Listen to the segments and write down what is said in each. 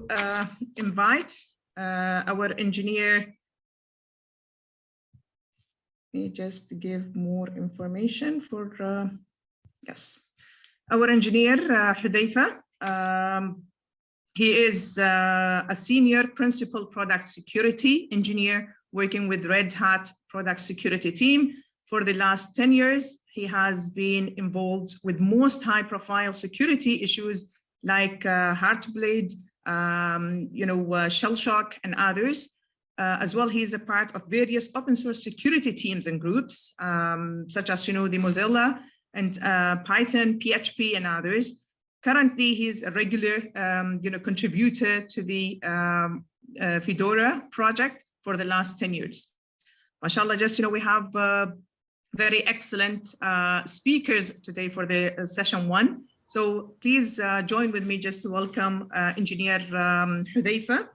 to invite our engineer. Let me just give more information for, yes, our engineer, Huzaifa. He is a senior principal product security engineer working with Red Hat product security team. For the last 10 years, he has been involved with most high-profile security issues like Heartbleed, Shell Shock, and others. As well, he is a part of various open source security teams and groups, such as the Mozilla and Python, PHP, and others. Currently, he's a regular contributor to the Fedora project for the last 10 years. MashaAllah, just we have very excellent speakers today for the session 1. So please join with me just to welcome engineer Huzaifa.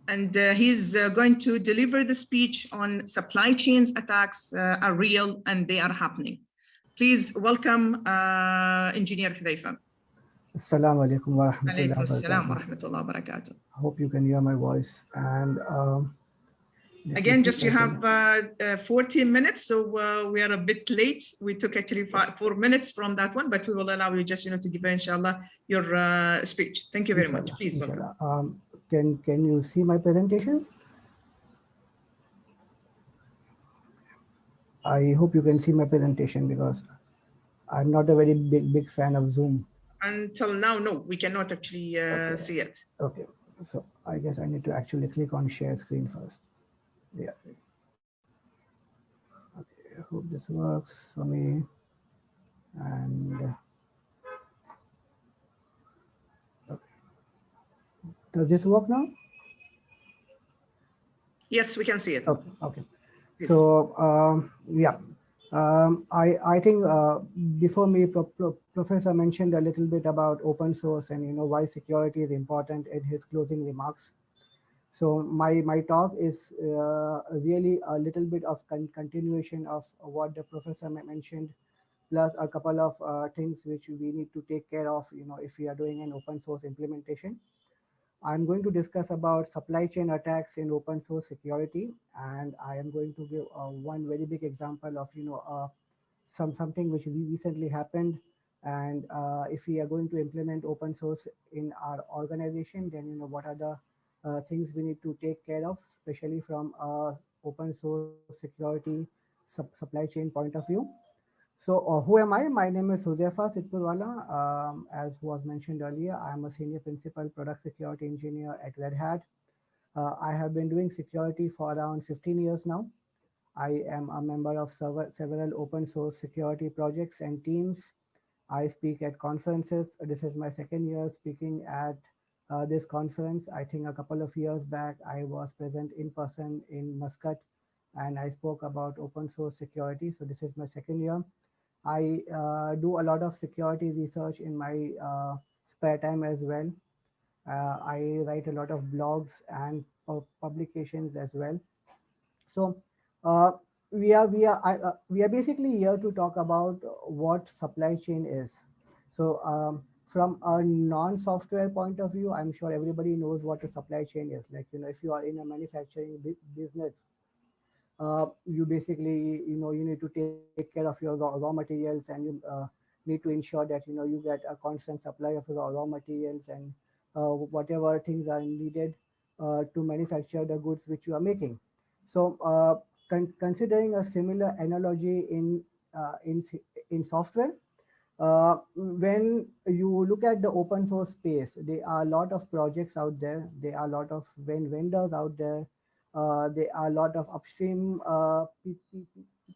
And he's going to deliver the speech on supply chains attacks are real and they are happening. Please welcome engineer Huzaifa. Assalamu alaikum wa rahmatullahi wa barakatuh. Hope you can hear my voice. And again, just you have 14 minutes, so we are a bit late. We took actually 4 minutes from that one, but we will allow you just to give inshallah your speech. Thank you very much. Please welcome. Can you see my presentation? I hope you can see my presentation because I'm not a very big fan of Zoom. Until now, no, we cannot actually see it. Okay, so I guess I need to actually click on share screen first. Yeah. Okay, I hope this works for me. And okay. Does this work now? Yes, we can see it. Okay. Okay. Yes. So yeah. I think before me, Professor mentioned a little bit about open source and why security is important in his closing remarks. So my talk is really a little bit of continuation of what the professor mentioned, plus a couple of things which we need to take care of, if we are doing an open source implementation. I'm going to discuss about supply chain attacks in open source security, and I am going to give one very big example of something which recently happened. And if we are going to implement open source in our organization, then what are the things we need to take care of, especially from open source security supply chain point of view. So who am I? My name is Huzaifa Sidhpurwala. As was mentioned earlier, I am a senior principal product security engineer at Red Hat. I have been doing security for around 15 years now. I am a member of several open source security projects and teams. I speak at conferences. This is my second year speaking at this conference. I think a couple of years back, I was present in person in Muscat, and I spoke about open source security. So this is my second year. I do a lot of security research in my spare time as well. I write a lot of blogs and publications as well. So we are basically here to talk about what supply chain is. So from a non-software point of view, I'm sure everybody knows what a supply chain is. Like if you are in a manufacturing business, you basically you need to take care of your raw materials, and you need to ensure that you get a constant supply of raw materials and whatever things are needed to manufacture the goods which you are making. So considering a similar analogy in software, when you look at the open source space, there are a lot of projects out there. There are a lot of vendors out there. There are a lot of upstream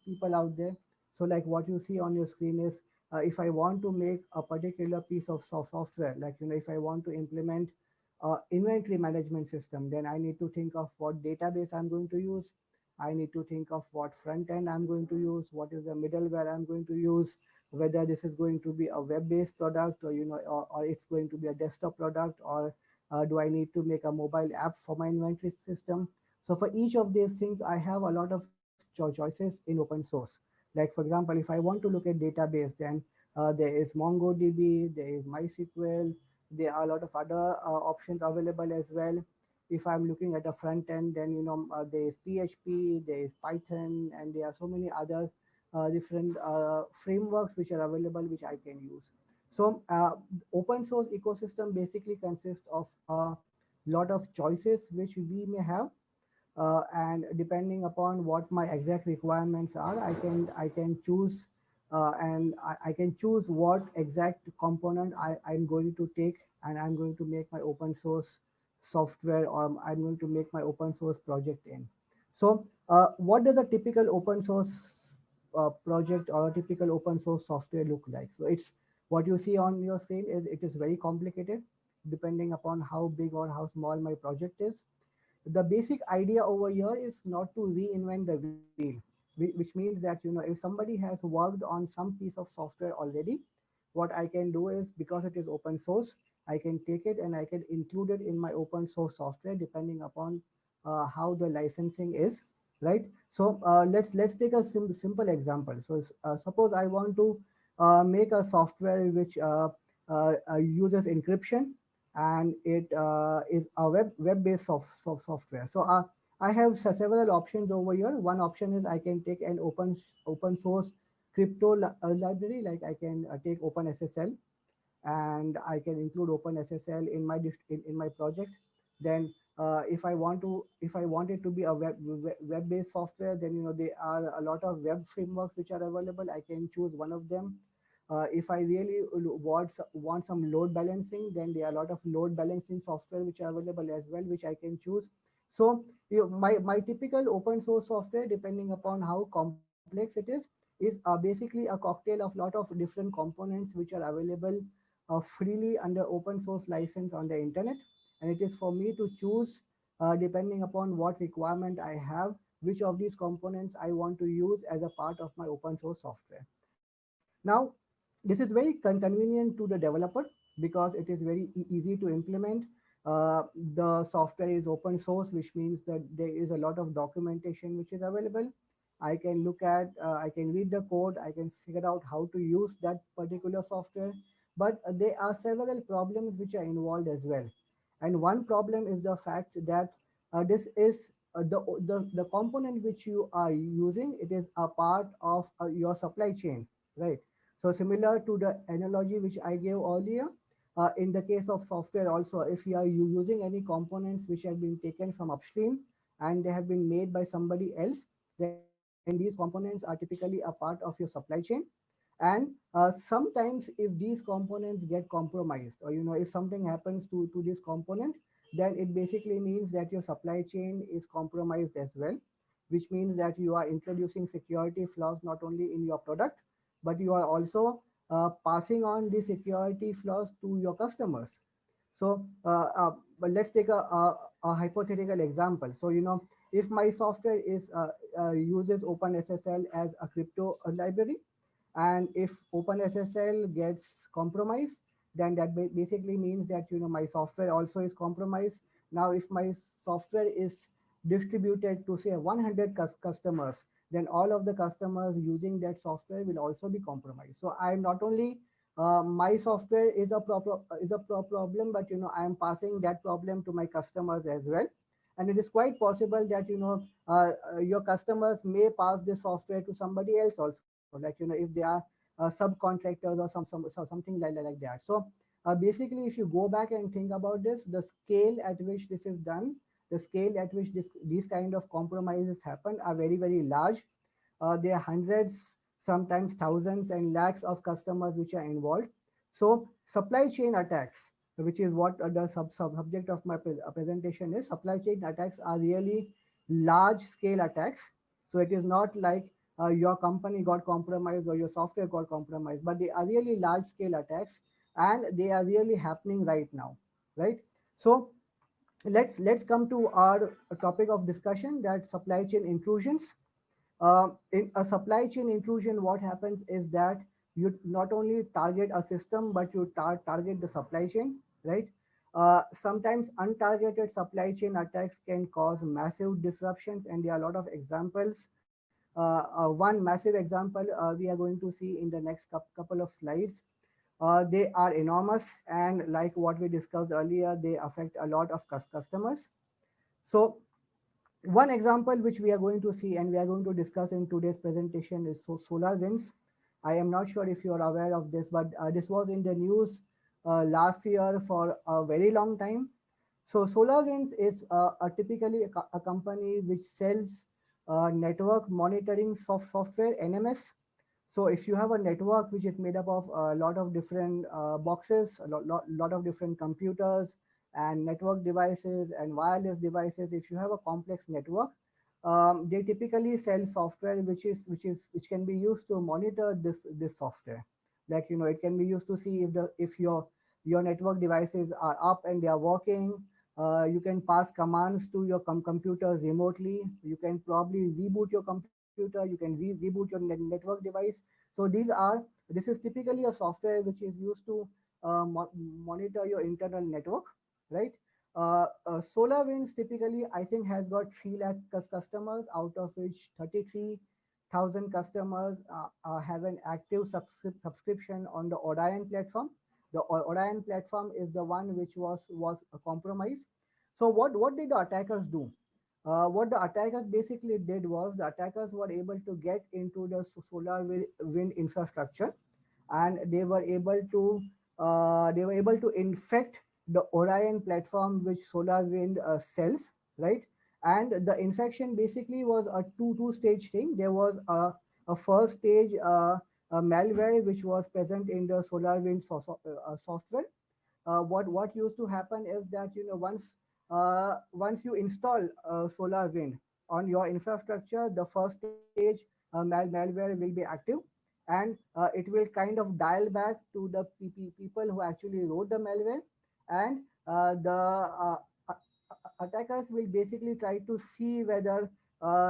people out there. So like what you see on your screen is, if I want to make a particular piece of software, like if I want to implement inventory management system, then I need to think of what database I'm going to use. I need to think of what front end I'm going to use, what is the middleware I'm going to use, whether this is going to be a web-based product, or or it's going to be a desktop product, or do I need to make a mobile app for my inventory system? So for each of these things, I have a lot of choices in open source. Like for example, if I want to look at database, then there is MongoDB, there is MySQL, There are a lot of other options available as well. If I'm looking at a front end, then there is PHP, there is Python, and there are so many other different frameworks which are available which I can use. So open source ecosystem basically consists of a lot of choices which we may have, and depending upon what my exact requirements are, I can choose, and I can choose what exact component I'm going to take, and I'm going to make my open source software, or I'm going to make my open source project in. So what does a typical open source project or a typical open source software look like? So it's what you see on your screen is it is very complicated depending upon how big or how small my project is. The basic idea over here is not to reinvent the wheel, which means that if somebody has worked on some piece of software already, what I can do is, because it is open source, I can take it and I can include it in my open source software depending upon how the licensing is, right? So let's take a simple example. So suppose I want to make a software which uses encryption, and it is a web-based software. So I have several options over here. One option is I can take an open source crypto library, like I can take OpenSSL, and I can include OpenSSL in my project. Then if I want it to be a web-based software, then there are a lot of web frameworks which are available. I can choose one of them. If I really want some load balancing, then there are a lot of load balancing software which are available as well, which I can choose. So my typical open source software, depending upon how complex it is basically a cocktail of lot of different components which are available freely under open source license on the internet. And it is for me to choose, depending upon what requirement I have, which of these components I want to use as a part of my open source software. Now, this is very convenient to the developer because it is very easy to implement. The software is open source, which means that there is a lot of documentation which is available. I can look at, I can read the code, I can figure out how to use that particular software. But there are several problems which are involved as well. And one problem is the fact that this is the component which you are using, it is a part of your supply chain, right? So similar to the analogy which I gave earlier, in the case of software also, if you are using any components which have been taken from upstream and they have been made by somebody else, then these components are typically a part of your supply chain. And sometimes if these components get compromised, or if something happens to this component, then it basically means that your supply chain is compromised as well, which means that you are introducing security flaws not only in your product, but you are also passing on the security flaws to your customers. So but let's take a hypothetical example. So if my software is uses OpenSSL as a crypto library, and if OpenSSL gets compromised, then that basically means that my software also is compromised. Now, if my software is distributed to say 100 customers, then all of the customers using that software will also be compromised. So I'm not only my software is a problem, but I am passing that problem to my customers as well. And it is quite possible that your customers may pass this software to somebody else also, like if they are subcontractors or something like that. So basically, if you go back and think about this, the scale at which this is done, the scale at which these kind of compromises happen are very large. There are hundreds, sometimes thousands and lakhs of customers which are involved. So supply chain attacks, which is what the subject of my presentation is, supply chain attacks are really large scale attacks. So it is not like your company got compromised or your software got compromised, but they are really large scale attacks, and they are really happening right now, right? So let's come to our topic of discussion, that supply chain intrusions. In a supply chain intrusion, what happens is that you not only target a system, but you target the supply chain, right? Sometimes untargeted supply chain attacks can cause massive disruptions, and there are a lot of examples. One massive example we are going to see in the next couple of slides. They are enormous, and like what we discussed earlier, they affect a lot of customers. So one example which we are going to see and we are going to discuss in today's presentation is solar winds. I am not sure if you are aware of this, but this was in the news last year for a very long time. So SolarWinds is typically a company which sells network monitoring software, NMS. So if you have a network which is made up of a lot of different boxes, a lot of different computers and network devices and wireless devices, if you have a complex network, they typically sell software which can be used to monitor this software. Like, it can be used to see if your network devices are up and they are working. You can pass commands to your computers remotely. You can probably reboot your computer. You can reboot your network device. So this is typically a software which is used to monitor your internal network, right? SolarWinds typically, I think, has got 3 lakh customers, out of which 33,000 customers have an active subscription on the Orion platform. The Orion platform is the one which was compromised. So what did the attackers do? What the attackers basically did was the attackers were able to get into the solar wind infrastructure, and they were able to infect the Orion platform which SolarWind sells, right? And the infection basically was a two-stage thing. There was a first stage a malware which was present in the SolarWind software. What used to happen is that, once you install SolarWind on your infrastructure, the first stage malware will be active, and it will kind of dial back to the people who actually wrote the malware, and the attackers will basically try to see whether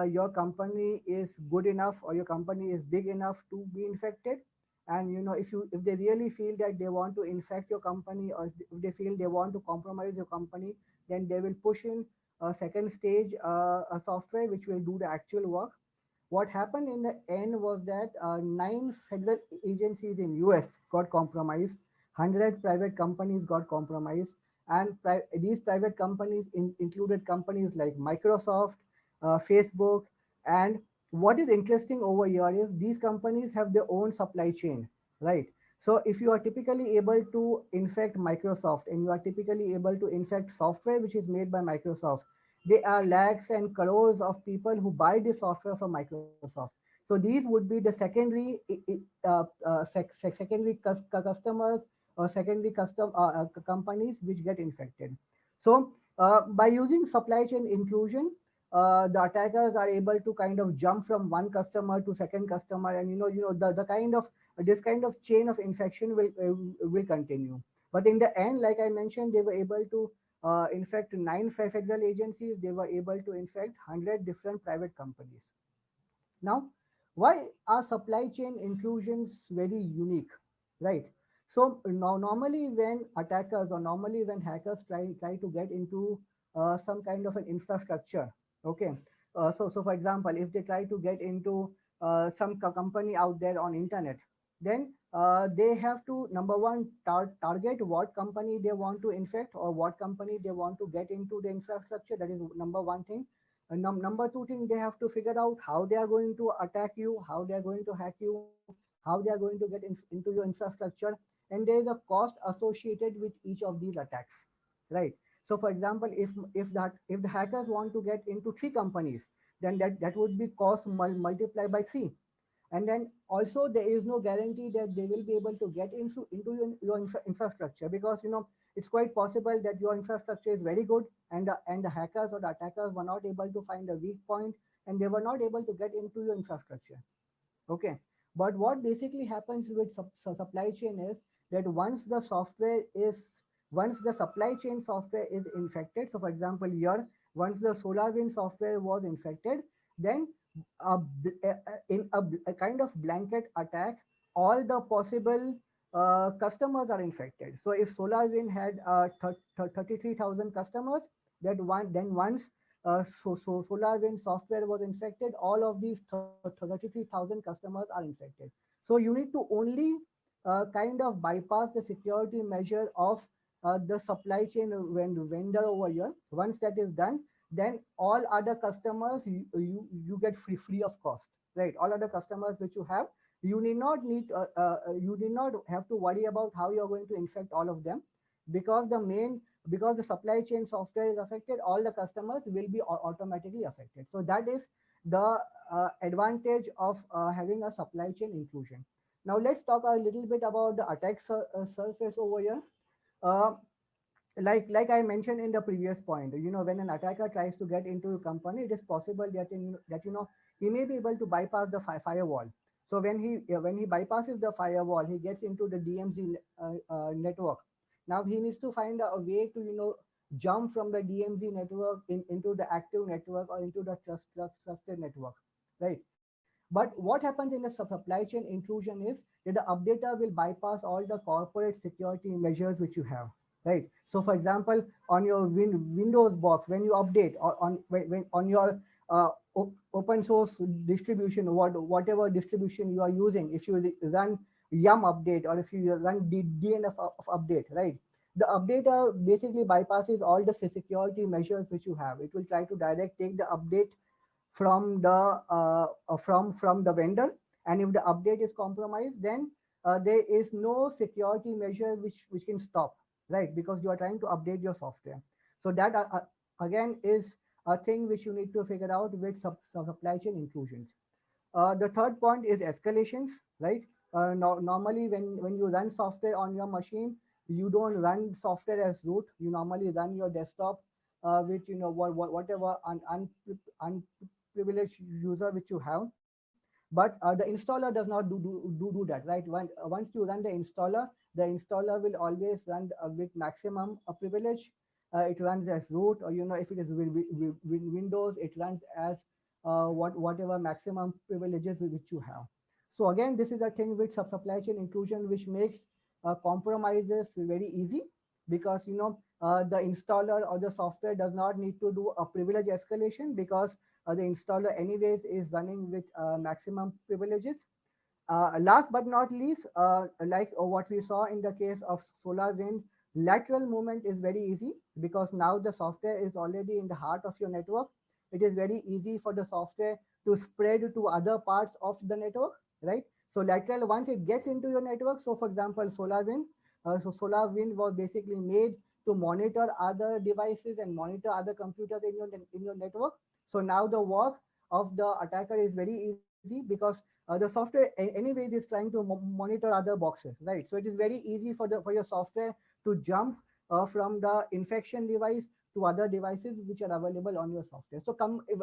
your company is good enough or your company is big enough to be infected. And if they really feel that they want to infect your company, or if they feel they want to compromise your company, then they will push in a second stage a software which will do the actual work. What happened in the end was that 9 federal agencies in US got compromised, 100 private companies got compromised, and these private companies included companies like Microsoft, Facebook. And what is interesting over here is these companies have their own supply chain, right? So if you are typically able to infect Microsoft, and you are typically able to infect software which is made by Microsoft, there are lakhs and crores of people who buy this software from Microsoft. So these would be the secondary customers, or secondary companies which get infected. So by using supply chain inclusion, the attackers are able to kind of jump from one customer to second customer, and the kind of this kind of chain of infection will continue. But in the end, like I mentioned, they were able to infect 9 federal agencies. They were able to infect 100 different private companies. Now, why are supply chain inclusions very unique, right? So now, normally when attackers, or normally when hackers try to get into some kind of an infrastructure, okay. So for example, if they try to get into some company out there on internet, then they have to, number one, target what company they want to infect, or what company they want to get into the infrastructure. That is number one thing. Number two thing, they have to figure out how they are going to attack you, how they are going to hack you, how they are going to get into your infrastructure. And there is a cost associated with each of these attacks, right? So for example, if the hackers want to get into 3 companies, then that would be cost multiplied by 3. And then also there is no guarantee that they will be able to get into your infrastructure, because it's quite possible that your infrastructure is very good, and the hackers or the attackers were not able to find a weak point, and they were not able to get into your infrastructure. Okay. But what basically happens with supply chain is that once the supply chain software is infected, so for example here, once the SolarWinds software was infected, then in a kind of blanket attack, all the possible customers are infected. So if SolarWind had 33,000 customers, then once SolarWind software was infected, all of these 33,000 customers are infected. So you need to only kind of bypass the security measure of the supply chain vendor over here. Once that is done, then all other customers you get free of cost, right? All other customers which you have, you need not have to worry about how you're going to infect all of them, because the supply chain software is affected, all the customers will be automatically affected. So that is the advantage of having a supply chain inclusion. Now let's talk a little bit about the attack surface over here. Uh, like I mentioned in the previous point, when an attacker tries to get into a company, it is possible that he may be able to bypass the firewall. So when he bypasses the firewall, he gets into the DMZ network. Now he needs to find a way to jump from the DMZ network into the active network or into the trusted network, right? But what happens in the supply chain inclusion is that the updater will bypass all the corporate security measures which you have, right? So for example, on your Windows box, when you update, or on your open source distribution, whatever distribution you are using, if you run yum update or if you run DNF of update, right? The updater basically bypasses all the security measures which you have. It will try to take the update from the vendor, and if the update is compromised, then there is no security measure which can stop, right? Because you are trying to update your software. So that again is a thing which you need to figure out with supply chain inclusions. The third point is escalations, right? Normally when you run software on your machine, you don't run software as root. You normally run your desktop with whatever unprivileged user which you have. But the installer does not do that, right? Once you run the installer will always run with maximum privilege. It runs as root, or if it is Windows, it runs as whatever maximum privileges which you have. So again, this is a thing with supply chain inclusion, which makes compromises very easy, because the installer or the software does not need to do a privilege escalation, because the installer anyways is running with maximum privileges. Last but not least, like what we saw in the case of SolarWind, lateral movement is very easy, because now the software is already in the heart of your network. It is very easy for the software to spread to other parts of the network, right? So lateral, once it gets into your network, so for example, SolarWind, SolarWind was basically made to monitor other devices and monitor other computers in your network. So now the work of the attacker is very easy, because the software anyways is trying to monitor other boxes, right? So it is very easy for your software to jump from the infection device to other devices which are available on your software. So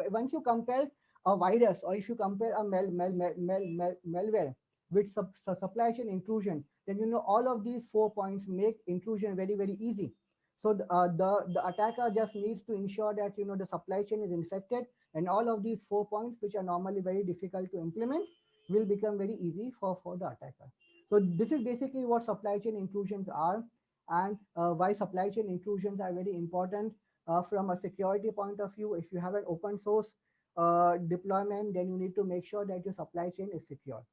once you compare a virus, or if you compare a malware with supply chain inclusion, then all of these 4 points make inclusion very easy. So the attacker just needs to ensure that the supply chain is infected, and all of these 4 points, which are normally very difficult to implement, will become very easy for the attacker. So this is basically what supply chain inclusions are, and why supply chain inclusions are very important from a security point of view. If you have an open source deployment, then you need to make sure that your supply chain is secure.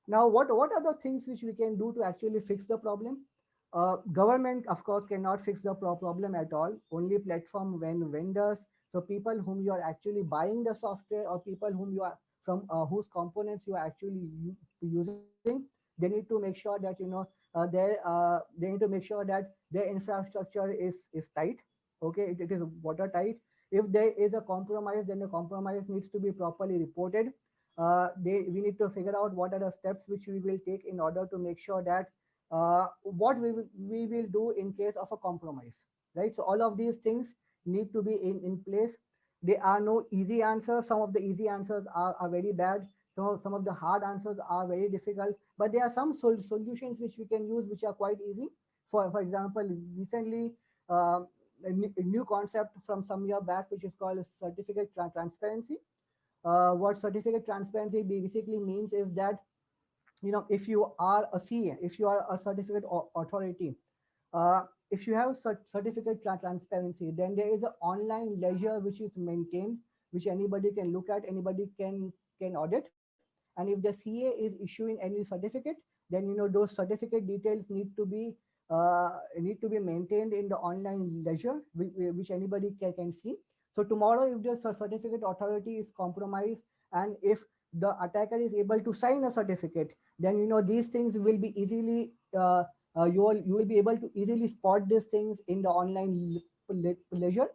Now, what are the things which we can do to actually fix the problem? Government, of course, cannot fix the problem at all. Only platform vendors, so people whom you are actually buying the software, or people whom you are from whose components you are actually using, they need to make sure that they need to make sure that their infrastructure is tight. Okay, it is watertight. If there is a compromise, then the compromise needs to be properly reported. We need to figure out what are the steps which we will take in order to make sure that what we will do in case of a compromise, right? So all of these things need to be in place. There are no easy answers. Some of the easy answers are very bad. Some of the hard answers are very difficult, but there are some solutions which we can use which are quite easy. For example, recently a new concept from some year back, which is called certificate transparency. What certificate transparency basically means is that if you are a CA, if you are a certificate authority, if you have certificate transparency, then there is an online ledger which is maintained, which anybody can look at, anybody can audit. And if the CA is issuing any certificate, then those certificate details need to be maintained in the online ledger, which anybody can see. So tomorrow, if the certificate authority is compromised, and if the attacker is able to sign a certificate, then these things will be easily you will be able to easily spot these things in the online ledger,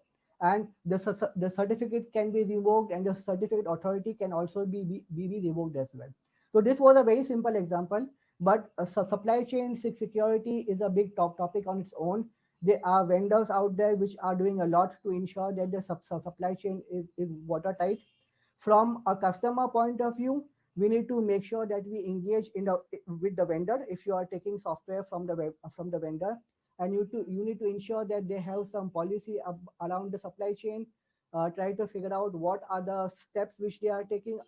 and the certificate can be revoked, and the certificate authority can also be revoked as well. So this was a very simple example, but supply chain security is a big topic on its own. There are vendors out there which are doing a lot to ensure that the supply chain is watertight. From a customer point of view, we need to make sure that we engage with the vendor. If you are taking software from the vendor, and you need to ensure that they have some policy around the supply chain. Try to figure out what are the steps which they are taking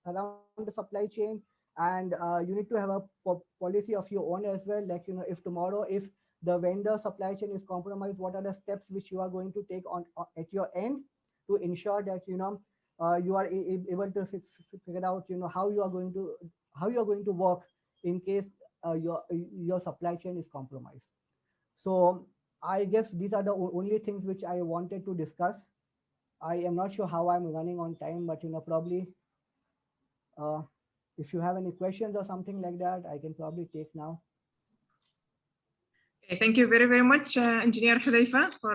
around the supply chain, and you need to have a policy of your own as well. Like if tomorrow, if the vendor supply chain is compromised, what are the steps which you are going to take on at your end to ensure that you are able to figure out how you are going to work in case your supply chain is compromised. So I guess these are the only things which I wanted to discuss. I am not sure how I'm running on time, but probably if you have any questions or something like that, I can probably take now. Okay, thank you very, very much, Engineer Huzaifa, for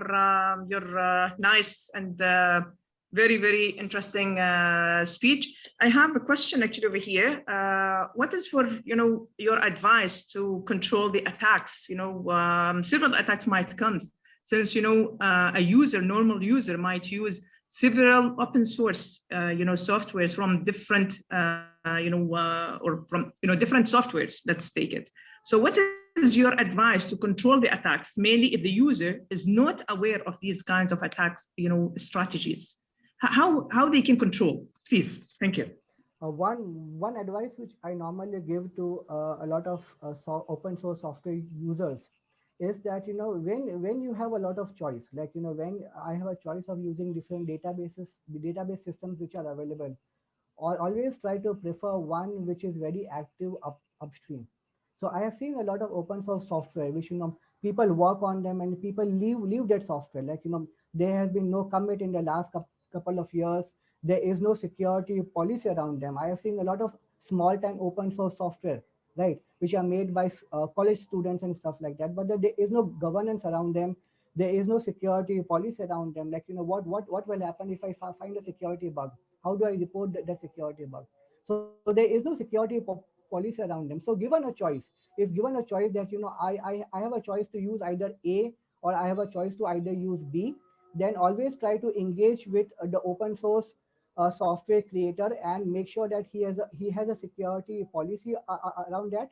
your nice and very, very interesting speech. I have a question actually over here. What is for your advice to control the attacks? Several attacks might come, since a normal user might use several open source softwares from different or from different softwares. Let's take it. So what is your advice to control the attacks, mainly if the user is not aware of these kinds of attacks strategies? How they can control, please? Thank you. One advice which I normally give to a lot of open source software users is that when you have a lot of choice, like when I have a choice of using different database systems which are available, always try to prefer one which is very active upstream. So I have seen a lot of open source software which people work on them and people leave that software. Like there has been no commit in the last couple of years. There is no security policy around them. I have seen a lot of small time open source software, right, which are made by college students and stuff like that, but there is no governance around them. There is no security policy around them. Like what will happen if I find a security bug? How do I report that security bug? So there is no security policy around them. So given a choice, if given a choice that I have a choice to use either A or I have a choice to either use B, then always try to engage with the open source software creator and make sure that he has a security policy around that,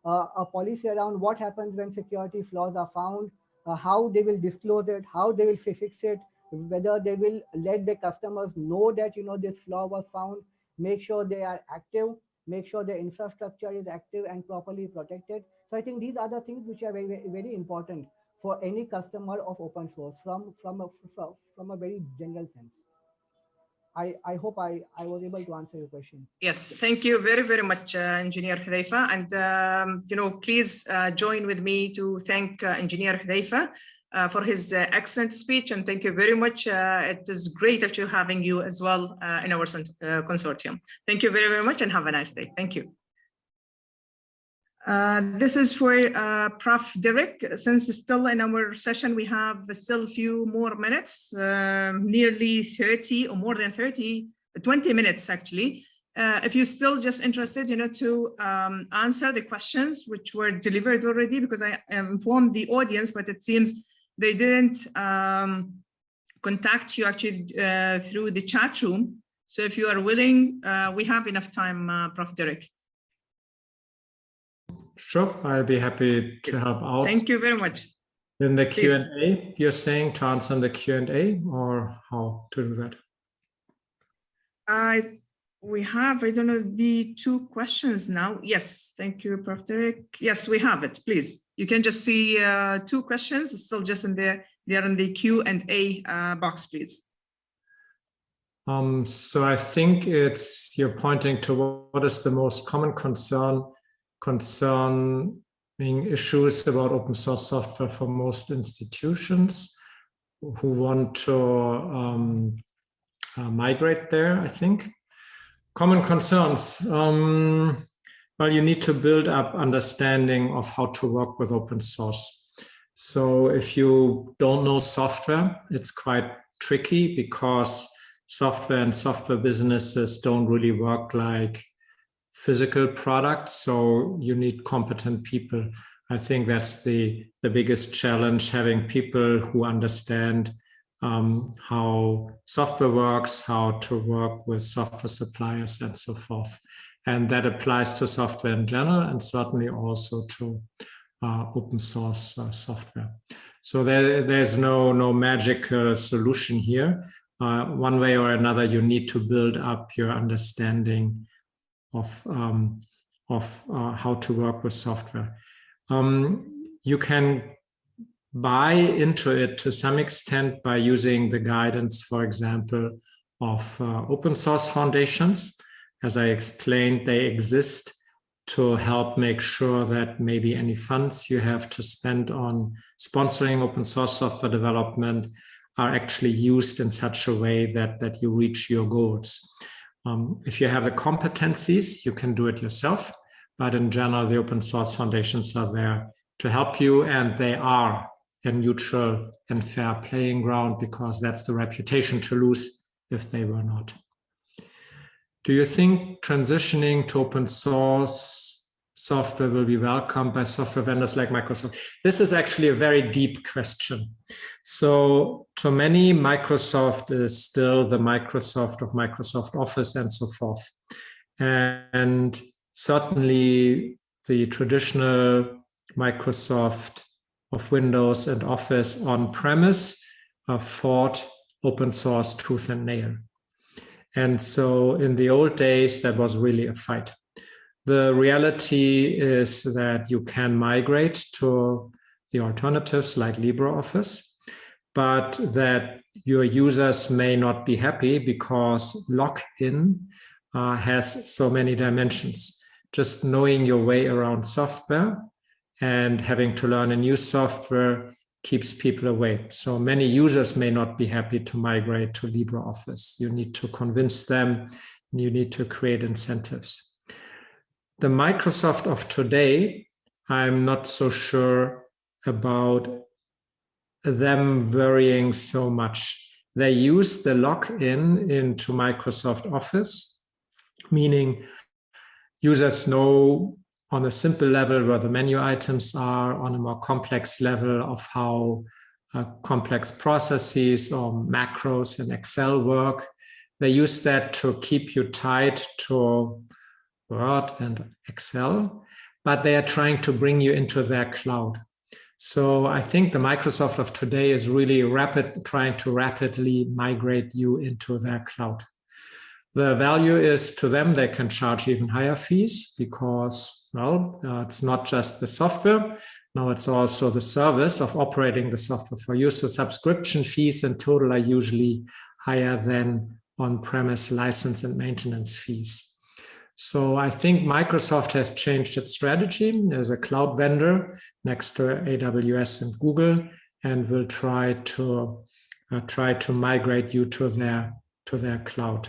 a policy around what happens when security flaws are found, how they will disclose it, how they will fix it, whether they will let the customers know that this flaw was found, make sure they are active, make sure the infrastructure is active and properly protected. So I think these are the things which are very, very important for any customer of open source from a very general sense. I hope I was able to answer your question. Yes, thank you very, very much, Engineer Huzaifa. And, please join with me to thank Engineer Huzaifa for his excellent speech. And thank you very much. It is great actually having you as well in our consortium. Thank you very, very much and have a nice day. Thank you. This is for Prof. Derek. Since still in our session, we have still a few more minutes, nearly 30 or more than 20 minutes actually. If you're still just interested, to answer the questions which were delivered already, because I informed the audience, but it seems they didn't contact you actually through the chat room. So if you are willing, we have enough time, Prof. Derek. Sure, I'll be happy to help out. Thank you very much. In the Q&A, you're saying to answer the Q&A, or how to do that? We have, I don't know, the 2 questions now. Yes, thank you, Prof. Derek. Yes, we have it, please. You can just see 2 questions, it's still just in there. They are in the Q&A box, please. So I think you're pointing to what is the most common concern concerning issues about open source software for most institutions who want to migrate there, I think. Common concerns. Well, you need to build up understanding of how to work with open source. So if you don't know software, it's quite tricky because software and software businesses don't really work like physical products. So you need competent people. I think that's the biggest challenge, having people who understand how software works, how to work with software suppliers and so forth. And that applies to software in general and certainly also to open source software. So there's no magical solution here. One way or another, you need to build up your understanding of how to work with software. You can buy into it to some extent by using the guidance, for example, of open source foundations. As I explained, they exist to help make sure that maybe any funds you have to spend on sponsoring open source software development are actually used in such a way that you reach your goals. If you have the competencies, you can do it yourself, but in general, the open source foundations are there to help you, and they are a neutral and fair playing ground because that's the reputation to lose if they were not. Do you think transitioning to open source software will be welcomed by software vendors like Microsoft? This is actually a very deep question. So to many, Microsoft is still the Microsoft of Microsoft Office and so forth. And certainly the traditional Microsoft of Windows and Office on-premise fought open source tooth and nail. And so in the old days, that was really a fight. The reality is that you can migrate to the alternatives like LibreOffice, but that your users may not be happy because lock-in has so many dimensions. Just knowing your way around software and having to learn a new software keeps people away. So many users may not be happy to migrate to LibreOffice. You need to convince them, you need to create incentives. The Microsoft of today, I'm not so sure about them worrying so much. They use the lock-in into Microsoft Office, meaning users know on a simple level where the menu items are, on a more complex level of how complex processes or macros in Excel work. They use that to keep you tied to Word and Excel, but they are trying to bring you into their cloud. So I think the Microsoft of today is really trying to rapidly migrate you into their cloud. The value is to them, they can charge even higher fees because, well, it's not just the software. Now it's also the service of operating the software for you. So subscription fees in total are usually higher than on-premise license and maintenance fees. So I think Microsoft has changed its strategy as a cloud vendor next to AWS and Google, and will try to migrate you to their cloud.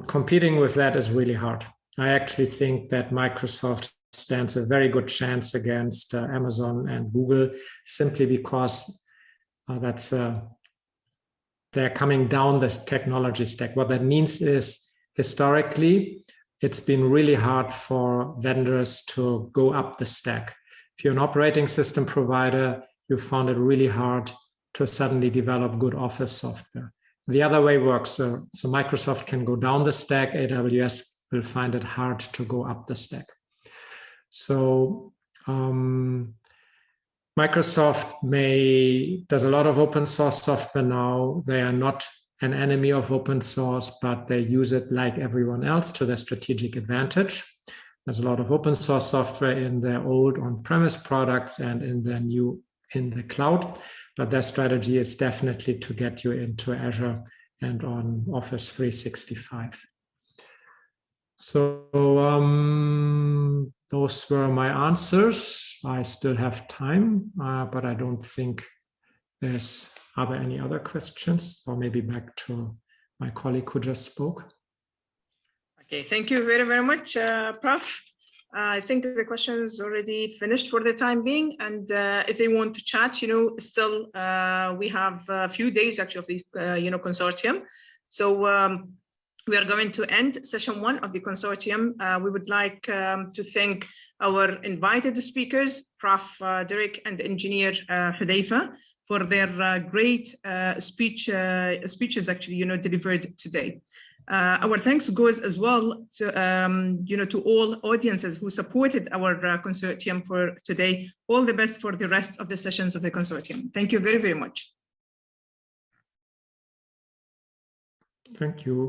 Competing with that is really hard. I actually think that Microsoft stands a very good chance against Amazon and Google simply because they're coming down this technology stack. What that means is historically, it's been really hard for vendors to go up the stack. If you're an operating system provider, you found it really hard to suddenly develop good Office software. The other way works. So Microsoft can go down the stack. AWS will find it hard to go up the stack. So Microsoft does a lot of open source software now. They are not an enemy of open source, but they use it like everyone else to their strategic advantage. There's a lot of open source software in their old on-premise products and in their new in the cloud, but their strategy is definitely to get you into Azure and on Office 365. So those were my answers. I still have time, but I don't think are there any other questions, or maybe back to my colleague who just spoke. Okay, thank you very, very much, Prof. I think the questions already finished for the time being, and if they want to chat, still we have a few days actually of the consortium. So we are going to end session 1 of the consortium. We would like to thank our invited speakers, Prof. Derek and Engineer Huzaifa, for their great speeches actually delivered today. Our thanks goes as well to to all audiences who supported our consortium for today. All the best for the rest of the sessions of the consortium. Thank you very, very much. Thank you.